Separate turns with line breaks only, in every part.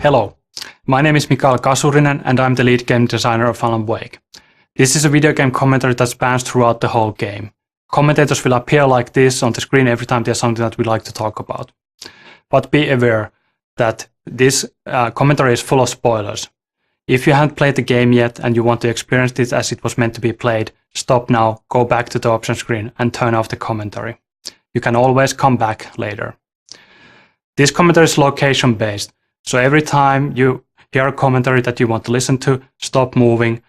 Hello, my name is Mikael Kasurinen and I'm the lead game designer of Alan Wake. This is a video game commentary that spans throughout the whole game. Commentators will appear like this on the screen every time there's something that we like to talk about. But be aware that this commentary is full of spoilers. If you haven't played the game yet and you want to experience it as it was meant to be played, stop now, go back to the option screen and turn off the commentary. You can always come back later. This commentary is location based, so every time you hear a commentary that you want to listen to, stop moving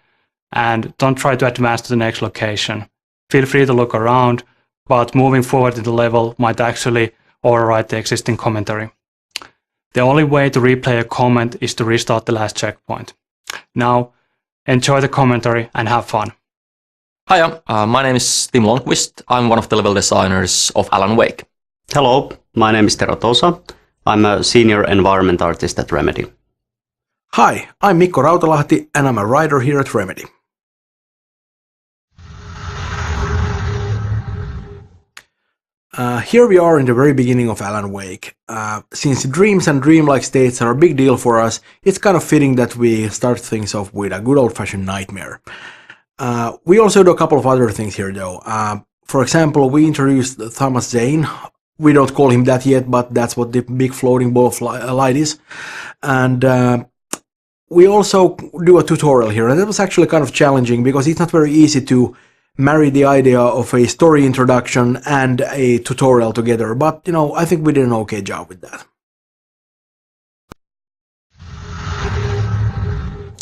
and don't try to advance to the next location. Feel free to look around, but moving forward in the level might actually override the existing commentary. The only way to replay a comment is to restart the last checkpoint. Now, enjoy the commentary and have fun.
Hiya, my name is Tim Lundqvist. I'm one of the level designers of Alan Wake.
Hello, my name is Tero Tosa. I'm a senior environment artist at Remedy.
Hi, I'm Mikko Rautalahti and I'm a writer here at Remedy. Here we are in the very beginning of Alan Wake. Since dreams and dreamlike states are a big deal for us, it's kind of fitting that we start things off with a good old-fashioned nightmare. We also do a couple of other things here though. For example, we introduced Thomas Zane. We don't call him that yet, but that's what the big floating ball of light is. And we also do a tutorial here, and that was actually kind of challenging because it's not very easy to marry the idea of a story introduction and a tutorial together, but you know, I think we did an okay job with that.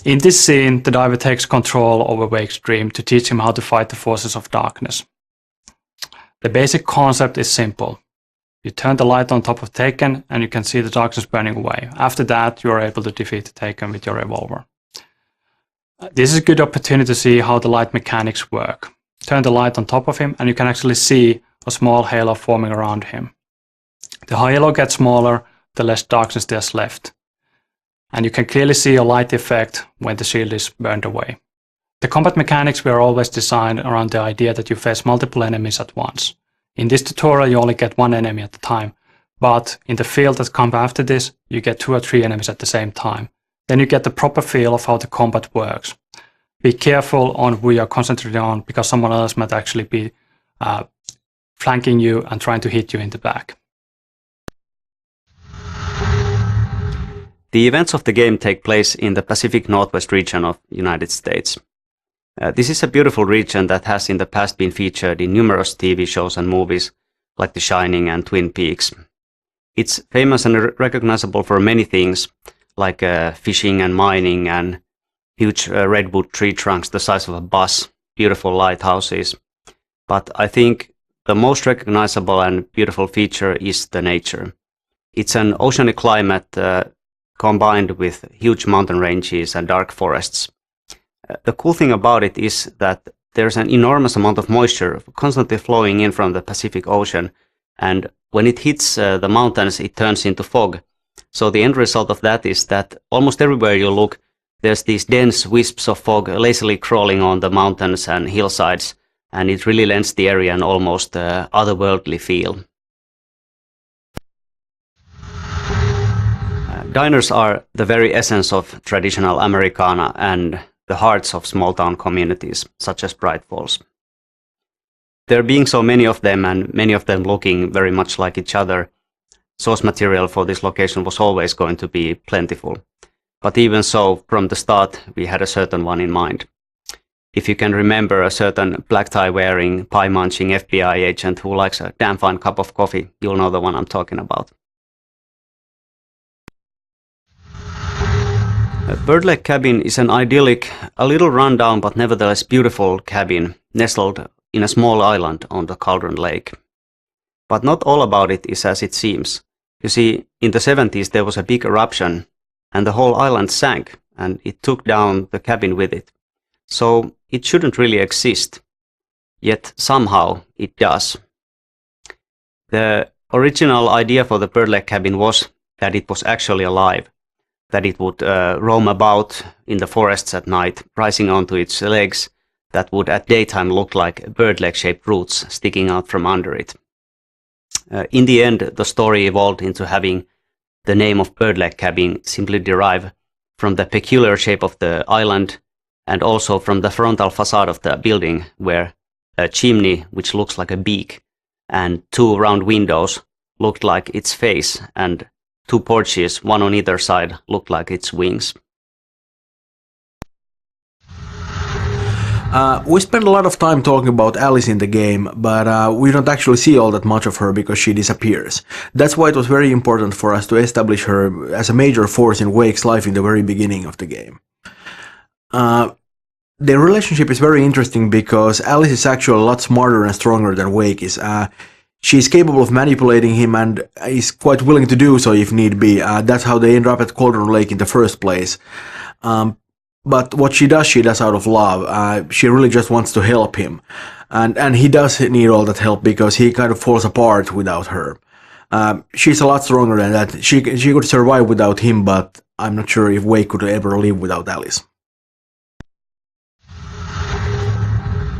In this scene, the diver takes control over Wake's dream to teach him how to fight the forces of darkness. The basic concept is simple. You turn the light on top of Taken and you can see the darkness burning away. After that, you are able to defeat the Taken with your revolver. This is a good opportunity to see how the light mechanics work. Turn the light on top of him and you can actually see a small halo forming around him. The halo gets smaller, the less darkness there's left. And you can clearly see a light effect when the shield is burned away. The combat mechanics were always designed around the idea that you face multiple enemies at once. In this tutorial you only get one enemy at a time, but in the field that comes after this, you get 2 or 3 enemies at the same time. Then you get the proper feel of how the combat works. Be careful on who you're concentrating on because someone else might actually be flanking you and trying to hit you in the back.
The events of the game take place in the Pacific Northwest region of the United States. This is a beautiful region that has in the past been featured in numerous TV shows and movies like The Shining and Twin Peaks. It's famous and recognizable for many things like fishing and mining and huge redwood tree trunks the size of a bus, beautiful lighthouses. But I think the most recognizable and beautiful feature is the nature. It's an oceanic climate combined with huge mountain ranges and dark forests. The cool thing about it is that there's an enormous amount of moisture constantly flowing in from the Pacific Ocean, and when it hits the mountains it turns into fog. So the end result of that is that almost everywhere you look there's these dense wisps of fog lazily crawling on the mountains and hillsides, and it really lends the area an almost otherworldly feel. Diners are the very essence of traditional Americana and the hearts of small-town communities, such as Bright Falls. There being so many of them and many of them looking very much like each other, source material for this location was always going to be plentiful. But even so, from the start, we had a certain one in mind. If you can remember a certain black tie wearing, pie munching FBI agent who likes a damn fine cup of coffee, you'll know the one I'm talking about. Bird Lake Cabin is an idyllic, a little rundown but nevertheless beautiful cabin nestled in a small island on the Cauldron Lake. But not all about it is as it seems. You see, in the 70s there was a big eruption and the whole island sank and it took down the cabin with it. So it shouldn't really exist. Yet somehow it does. The original idea for the Bird Lake Cabin was that it was actually alive, that it would roam about in the forests at night, rising onto its legs that would at daytime look like bird leg-shaped roots sticking out from under it. In the end, the story evolved into having the name of Birdleg Cabin simply derive from the peculiar shape of the island and also from the frontal facade of the building, where a chimney, which looks like a beak, and 2 round windows looked like its face, and 2 porches, one on either side, looked like its wings.
We spend a lot of time talking about Alice in the game, but we don't actually see all that much of her because she disappears. That's why it was very important for us to establish her as a major force in Wake's life in the very beginning of the game. Their relationship is very interesting because Alice is actually a lot smarter and stronger than Wake is. She's capable of manipulating him and is quite willing to do so if need be. That's how they end up at Cauldron Lake in the first place. But what she does out of love. She really just wants to help him. And he does need all that help because he kind of falls apart without her. She's a lot stronger than that. She could survive without him, but I'm not sure if Wake could ever live without Alice.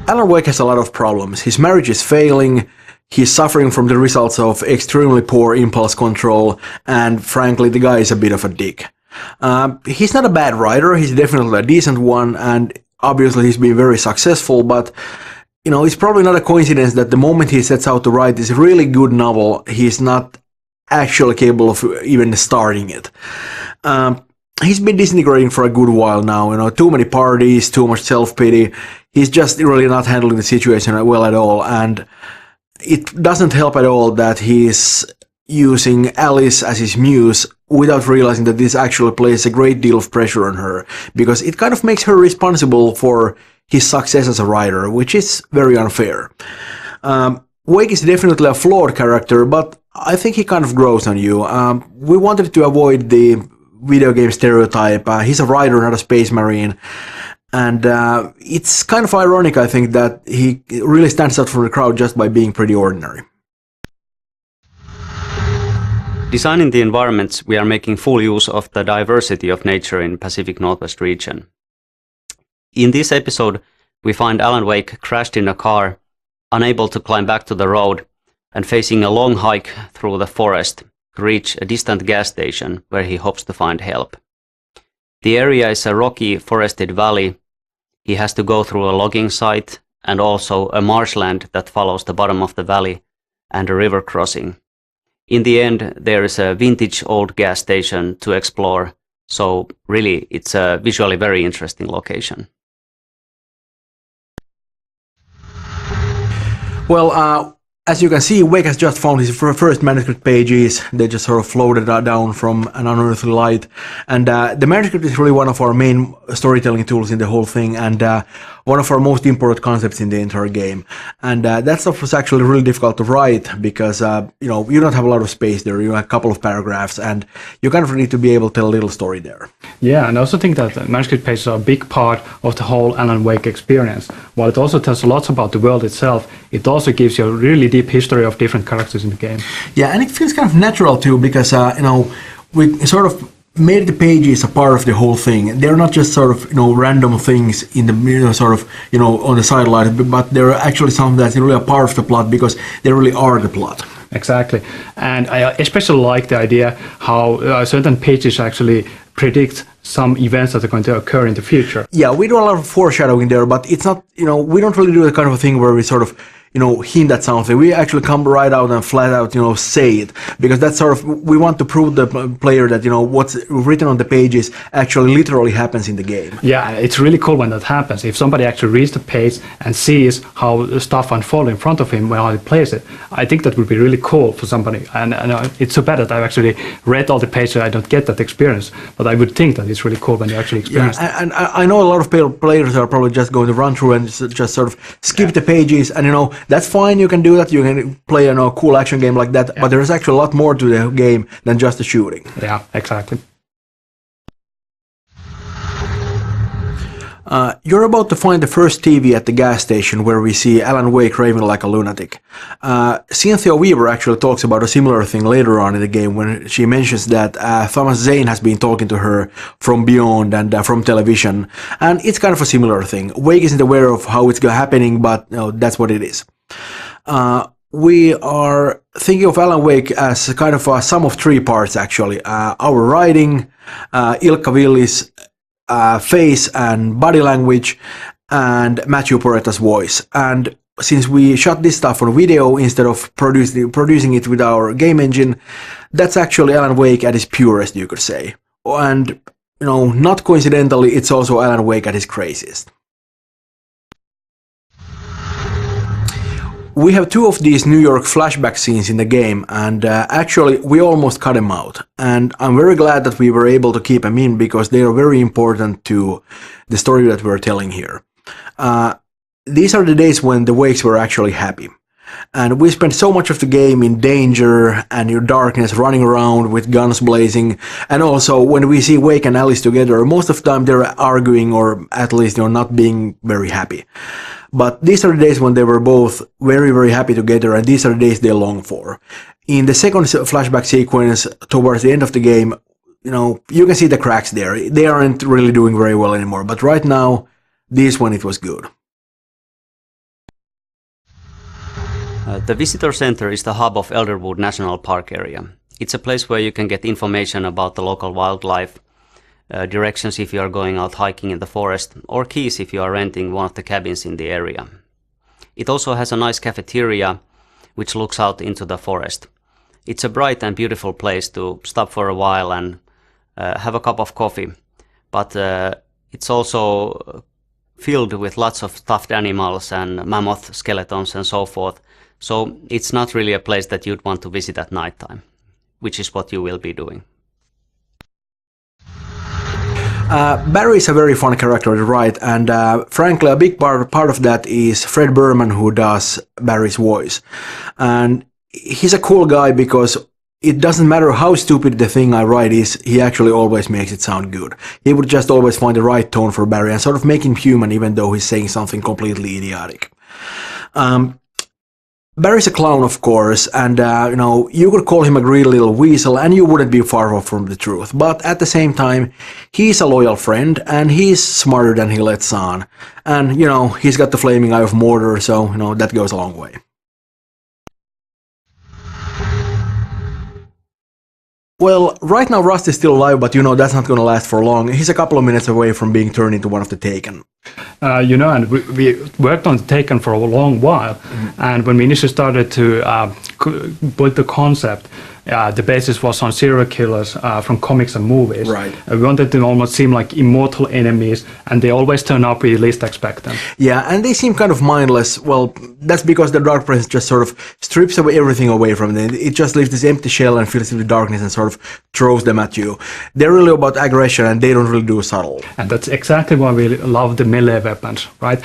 Alan Wake has a lot of problems. His marriage is failing, he's suffering from the results of extremely poor impulse control, and frankly, the guy is a bit of a dick. He's not a bad writer, he's definitely a decent one, and obviously he's been very successful, but it's probably not a coincidence that the moment he sets out to write this really good novel, he's not actually capable of even starting it. He's been disintegrating for a good while now, too many parties, too much self-pity. He's just really not handling the situation well at all, and it doesn't help at all that he's using Alice as his muse without realizing that this actually places a great deal of pressure on her, because it kind of makes her responsible for his success as a writer, which is very unfair. Wake is definitely a flawed character, but I think he kind of grows on you. We wanted to avoid the video game stereotype. He's a writer, not a space marine. And it's kind of ironic, I think, that he really stands out from the crowd just by being pretty ordinary.
Designing the environments, we are making full use of the diversity of nature in Pacific Northwest region. In this episode, we find Alan Wake crashed in a car, unable to climb back to the road, and facing a long hike through the forest to reach a distant gas station where he hopes to find help. The area is a rocky, forested valley. He has to go through a logging site and also a marshland that follows the bottom of the valley and a river crossing. In the end, there is a vintage old gas station to explore, so really it's a visually very interesting location.
Well, as you can see, Wake has just found his first manuscript pages. They just sort of floated down from an unearthly light. And the manuscript is really one of our main storytelling tools in the whole thing, and one of our most important concepts in the entire game. And that stuff was actually really difficult to write because, you don't have a lot of space there. You have a couple of paragraphs, and you kind of need to be able to tell a little story there.
Yeah, and I also think that manuscript pages are a big part of the whole Alan Wake experience. While it also tells lots about the world itself, it also gives you a really deep history of different characters in the game.
Yeah, and it feels kind of natural too because, we sort of made the pages a part of the whole thing. They're not just sort of, random things in the, on the sideline, but they're actually something that's really a part of the plot because they really are the plot.
Exactly. And I especially like the idea how certain pages actually predict some events that are going to occur in the future.
Yeah, we do a lot of foreshadowing there, but it's not, we don't really do the kind of a thing where we sort of, hint at something. We actually come right out and flat out, say it, because that's sort of, we want to prove the player that, what's written on the pages actually literally happens in the game.
Yeah, it's really cool when that happens. If somebody actually reads the page and sees how the stuff unfolds in front of him while he plays it, I think that would be really cool for somebody. And it's so bad that I've actually read all the pages, I don't get that experience, but I would think that it's really cool when you actually experience it.
And I know a lot of players are probably just going to run through and just sort of skip the pages, and that's fine, you can do that, you can play a cool action game like that, but there's actually a lot more to the game than just the shooting.
Yeah, exactly.
You're about to find the first TV at the gas station where we see Alan Wake raving like a lunatic. Cynthia Weaver actually talks about a similar thing later on in the game when she mentions that Thomas Zane has been talking to her from beyond and from television, and it's kind of a similar thing. Wake isn't aware of how it's happening, but that's what it is. We are thinking of Alan Wake as kind of a sum of three parts, actually. Our writing, Ilkka Villi's face and body language, and Matthew Poretta's voice. And since we shot this stuff on video instead of producing it with our game engine, that's actually Alan Wake at his purest, you could say. And, you know, not coincidentally, it's also Alan Wake at his craziest. We have two of these New York flashback scenes in the game, and actually we almost cut them out. And I'm very glad that we were able to keep them in, because they are very important to the story that we're telling here. These are the days when the Wakes were actually happy. And we spent so much of the game in danger and in darkness, running around with guns blazing. And also, when we see Wake and Alice together, most of the time they're arguing, or at least, you know, not being very happy. But these are the days when they were both very, very happy together, and these are the days they long for. In the second flashback sequence, towards the end of the game, you know, you can see the cracks there. They aren't really doing very well anymore. But right now, this one, it was good.
The Visitor Center is the hub of Elderwood National Park area. It's a place where you can get information about the local wildlife, directions if you are going out hiking in the forest, or keys if you are renting one of the cabins in the area. It also has a nice cafeteria which looks out into the forest. It's a bright and beautiful place to stop for a while and have a cup of coffee, but it's also filled with lots of stuffed animals and mammoth skeletons and so forth, so it's not really a place that you'd want to visit at nighttime, which is what you will be doing.
Barry is a very fun character to write, and frankly, a big part of that is Fred Berman, who does Barry's voice. And he's a cool guy because it doesn't matter how stupid the thing I write is, he actually always makes it sound good. He would just always find the right tone for Barry and sort of make him human, even though he's saying something completely idiotic. Barry's a clown, of course, and you know, you could call him a greedy little weasel and you wouldn't be far off from the truth. But at the same time, he's a loyal friend and he's smarter than he lets on. And, you know, he's got the flaming eye of Mordor, so, you know, that goes a long way. Well, right now Rust is still alive, but you know, that's not going to last for long. He's a couple of minutes away from being turned into one of the Taken.
You know, and we worked on Taken for a long while, and when we initially started to build the concept, the basis was on serial killers from comics and movies.
Right.
We wanted them almost seem like immortal enemies, and they always turn up where you least expect them.
Yeah, and they seem kind of mindless. Well, that's because the Dark Presence just sort of strips everything away from them. It just leaves this empty shell and fills it with darkness and sort of throws them at you. They're really about aggression, and they don't really do subtle.
And that's exactly why we love the melee weapons, right?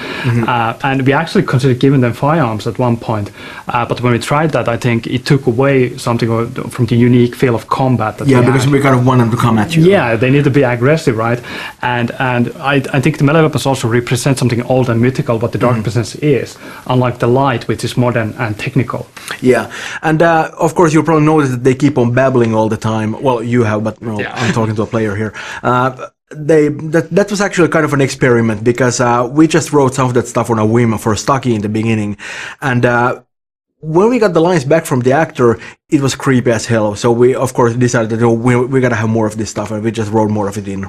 And we actually considered giving them firearms at one point, but when we tried that, I think it took away something from the unique feel of combat. That
because we kind of want them to come at you.
Yeah, they need to be aggressive, right? And I think the melee weapons also represent something old and mythical, what the Dark Presence is, unlike the light, which is modern and technical.
Yeah, and of course you probably noticed that they keep on babbling all the time. Well, you have, but no, yeah. I'm talking to a player here. That was actually kind of an experiment, because we just wrote some of that stuff on a whim for Stucky in the beginning, and when we got the lines back from the actor, it was creepy as hell. So we, of course, decided that we gotta have more of this stuff, and we just wrote more of it in.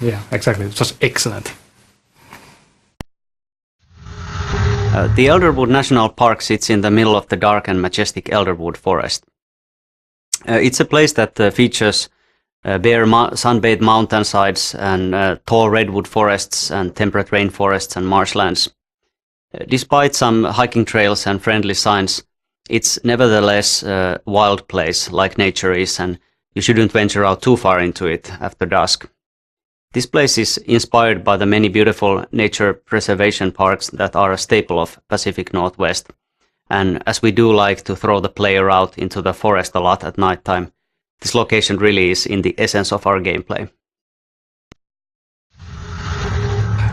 Yeah, exactly. It was excellent.
The Elderwood National Park sits in the middle of the dark and majestic Elderwood Forest. It's a place that features bare sun-bathed mountainsides and tall redwood forests and temperate rainforests and marshlands. Despite some hiking trails and friendly signs, it's nevertheless a wild place like nature is, and you shouldn't venture out too far into it after dusk. This place is inspired by the many beautiful nature preservation parks that are a staple of Pacific Northwest, and as we do like to throw the player out into the forest a lot at nighttime, this location really is in the essence of our gameplay.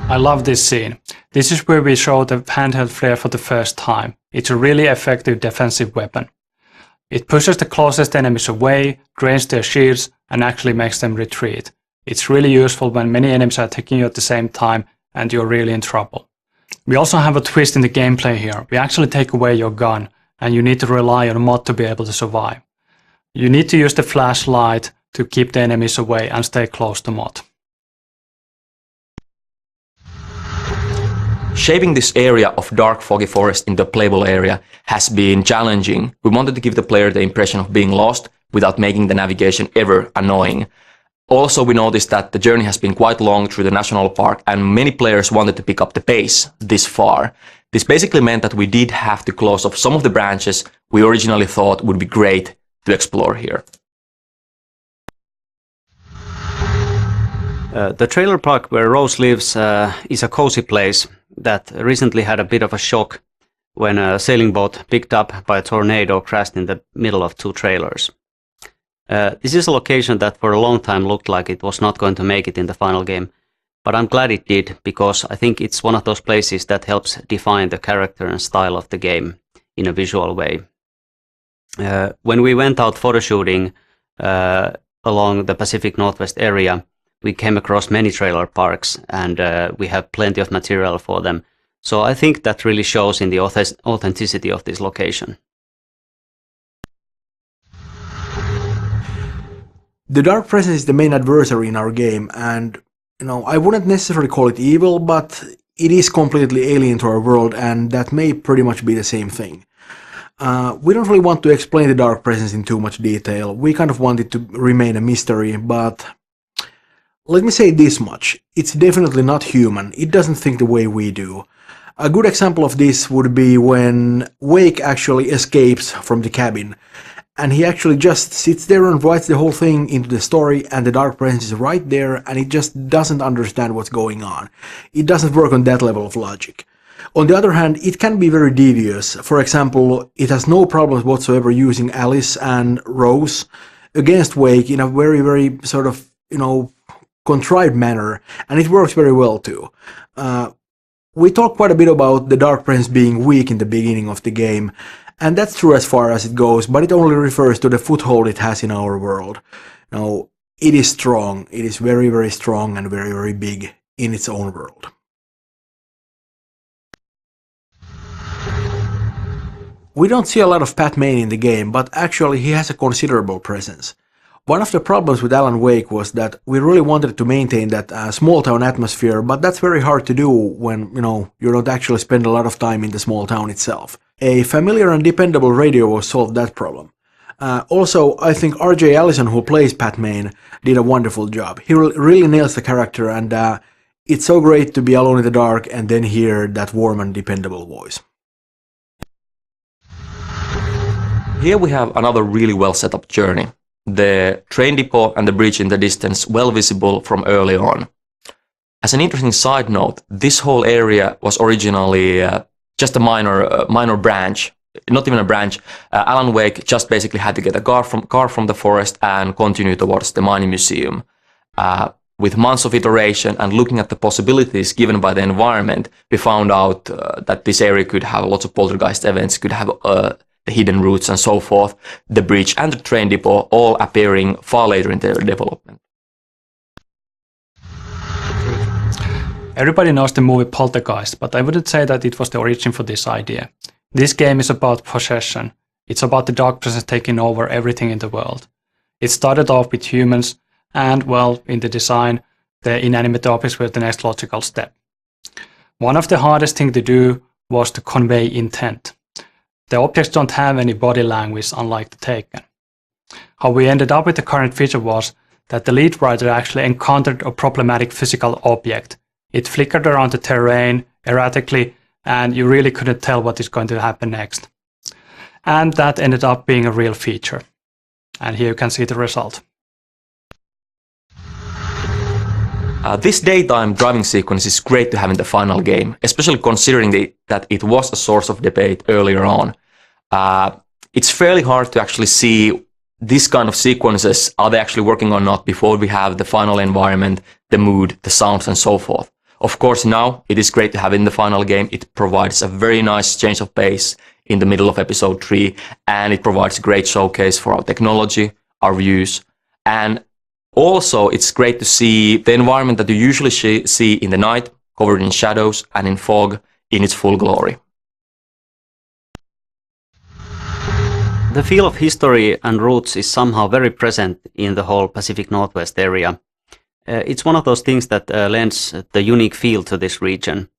I love this scene. This is where we show the handheld flare for the first time. It's a really effective defensive weapon. It pushes the closest enemies away, drains their shields, and actually makes them retreat. It's really useful when many enemies are attacking you at the same time and you're really in trouble. We also have a twist in the gameplay here. We actually take away your gun, and you need to rely on a mod to be able to survive. You need to use the flashlight to keep the enemies away and stay close to mod.
Shaping this area of dark foggy forest into a playable area has been challenging. We wanted to give the player the impression of being lost without making the navigation ever annoying. Also, we noticed that the journey has been quite long through the national park and many players wanted to pick up the pace this far. This basically meant that we did have to close off some of the branches we originally thought would be great to explore here.
The trailer park where Rose lives is a cozy place that recently had a bit of a shock when a sailing boat picked up by a tornado crashed in the middle of two trailers. This is a location that for a long time looked like it was not going to make it in the final game, but I'm glad it did because I think it's one of those places that helps define the character and style of the game in a visual way. When we went out photoshooting along the Pacific Northwest area, we came across many trailer parks and we have plenty of material for them. So I think that really shows in the authenticity of this location.
The Dark Presence is the main adversary in our game, and I wouldn't necessarily call it evil, but it is completely alien to our world, and that may pretty much be the same thing. We don't really want to explain the Dark Presence in too much detail. We kind of want it to remain a mystery, but let me say this much. It's definitely not human. It doesn't think the way we do. A good example of this would be when Wake actually escapes from the cabin. And he actually just sits there and writes the whole thing into the story, and the Dark Presence is right there, and it just doesn't understand what's going on. It doesn't work on that level of logic. On the other hand, it can be very devious. For example, it has no problems whatsoever using Alice and Rose against Wake in a very, very sort of, contrived manner, and it works very well too. We talked quite a bit about the Dark Presence being weak in the beginning of the game, and that's true as far as it goes, but it only refers to the foothold it has in our world. It is strong. It is very, very strong and very, very big in its own world. We don't see a lot of Pat Maine in the game, but actually he has a considerable presence. One of the problems with Alan Wake was that we really wanted to maintain that small town atmosphere, but that's very hard to do when, you don't actually spend a lot of time in the small town itself. A familiar and dependable radio will solve that problem. Also, I think RJ Allison, who plays Pat Maine, did a wonderful job. He really nails the character, and it's so great to be alone in the dark and then hear that warm and dependable voice.
Here we have another really well set up journey. The train depot and the bridge in the distance well visible from early on. As an interesting side note, this whole area was originally just a minor branch, not even a branch. Alan Wake just basically had to get a car from the forest and continue towards the mining museum. With months of iteration and looking at the possibilities given by the environment, we found out that this area could have lots of poltergeist events, could have the hidden routes and so forth, the bridge and the train depot all appearing far later in their development.
Everybody knows the movie Poltergeist, but I wouldn't say that it was the origin for this idea. This game is about possession. It's about the Dark Presence taking over everything in the world. It started off with humans, and, well, in the design, the inanimate objects were the next logical step. One of the hardest things to do was to convey intent. The objects don't have any body language, unlike the Taken. How we ended up with the current feature was that the lead writer actually encountered a problematic physical object. It flickered around the terrain erratically, and you really couldn't tell what is going to happen next. And that ended up being a real feature. And here you can see the result.
This daytime driving sequence is great to have in the final game, especially considering that it was a source of debate earlier on. It's fairly hard to actually see this kind of sequences, are they actually working or not, before we have the final environment, the mood, the sounds and so forth. Of course, now it is great to have in the final game. It provides a very nice change of pace in the middle of episode 3, and it provides a great showcase for our technology, our views, and also it's great to see the environment that you usually see in the night, covered in shadows and in fog, in its full glory.
The feel of history and roots is somehow very present in the whole Pacific Northwest area. It's one of those things that lends the unique feel to this region.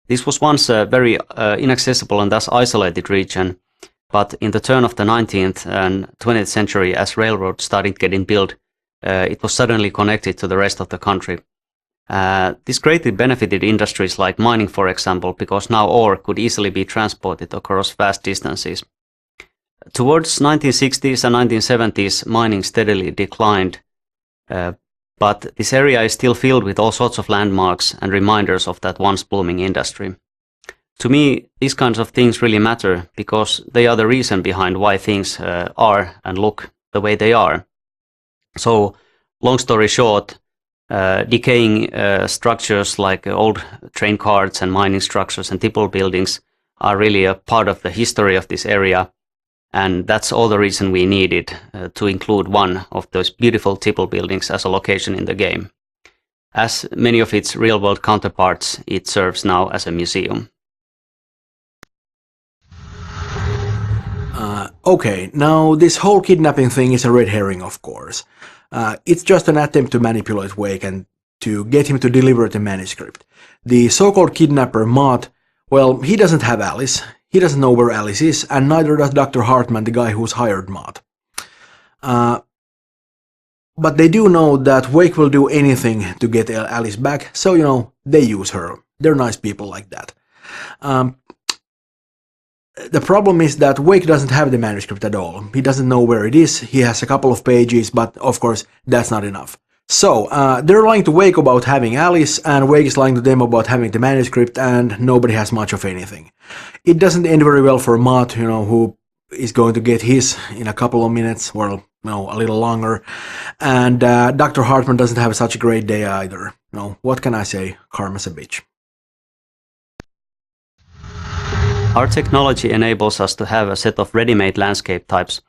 This was once a very inaccessible and thus isolated region, but in the turn of the 19th and 20th century, as railroads started getting built, it was suddenly connected to the rest of the country. This greatly benefited industries like mining, for example, because now ore could easily be transported across vast distances. Towards 1960s and 1970s, mining steadily declined, but this area is still filled with all sorts of landmarks and reminders of that once blooming industry. To me, these kinds of things really matter because they are the reason behind why things are and look the way they are. So, long story short, decaying structures like old train carts and mining structures and tipple buildings are really a part of the history of this area. And that's all the reason we needed to include one of those beautiful tipple buildings as a location in the game. As many of its real-world counterparts, it serves now as a museum.
Okay, now this whole kidnapping thing is a red herring, of course. It's just an attempt to manipulate Wake and to get him to deliver the manuscript. The so-called kidnapper, Mott, well, he doesn't have Alice. He doesn't know where Alice is, and neither does Dr. Hartman, the guy who's hired Mott. But they do know that Wake will do anything to get Alice back, so, you know, they use her. They're nice people like that. The problem is that Wake doesn't have the manuscript at all. He doesn't know where it is. He has a couple of pages, but of course, that's not enough. So, they're lying to Wake about having Alice, and Wake is lying to them about having the manuscript, and nobody has much of anything. It doesn't end very well for Mott, you know, who is going to get his in a couple of minutes, well, no, a little longer. And Dr. Hartman doesn't have such a great day either. No, what can I say? Karma's a bitch.
Our technology enables us to have a set of ready-made landscape types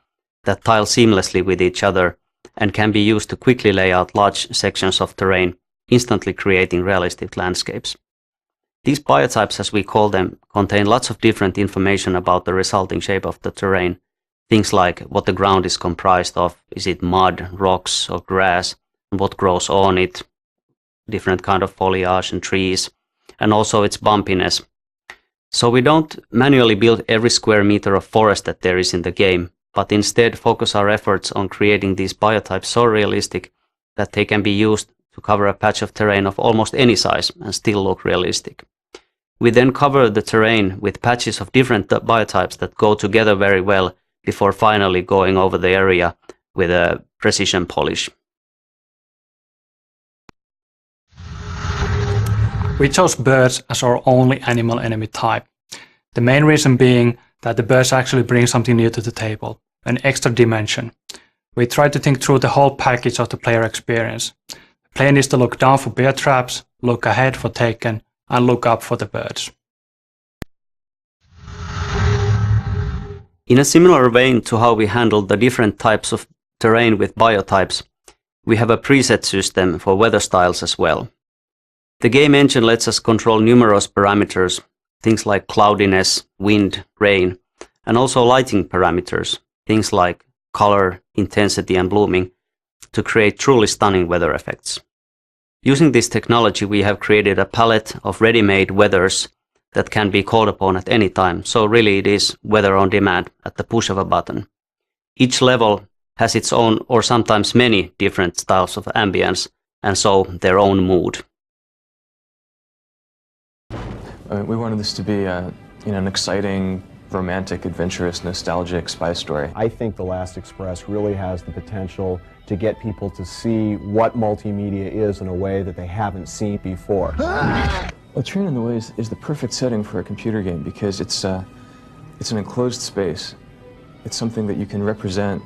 that tile seamlessly with each other and can be used to quickly lay out large sections of terrain, instantly creating realistic landscapes. These biotypes, as we call them, contain lots of different information about the resulting shape of the terrain. Things like what the ground is comprised of, is it mud, rocks, or grass, and what grows on it, different kind of foliage and trees, and also its bumpiness. So we don't manually build every square meter of forest that there is in the game, but instead focus our efforts on creating these biotypes so realistic that they can be used to cover a patch of terrain of almost any size and still look realistic. We then cover the terrain with patches of different biotypes that go together very well before finally going over the area with a precision polish.
We chose birds as our only animal enemy type. The main reason being that the birds actually bring something new to the table, an extra dimension. We try to think through the whole package of the player experience. The player needs to look down for bear traps, look ahead for taken, and look up for the birds.
In a similar vein to how we handled the different types of terrain with biotypes, we have a preset system for weather styles as well. The game engine lets us control numerous parameters, things like cloudiness, wind, rain, and also lighting parameters, things like color, intensity, and blooming, to create truly stunning weather effects. Using this technology, we have created a palette of ready-made weathers that can be called upon at any time, so really it is weather on demand at the push of a button. Each level has its own, or sometimes many, different styles of ambience, and so their own mood.
We wanted this to be an exciting, romantic, adventurous, nostalgic spy story.
I think The Last Express really has the potential to get people to see what multimedia is in a way that they haven't seen before.
Latrine in the Way is the perfect setting for a computer game because it's an enclosed space. It's something that you can represent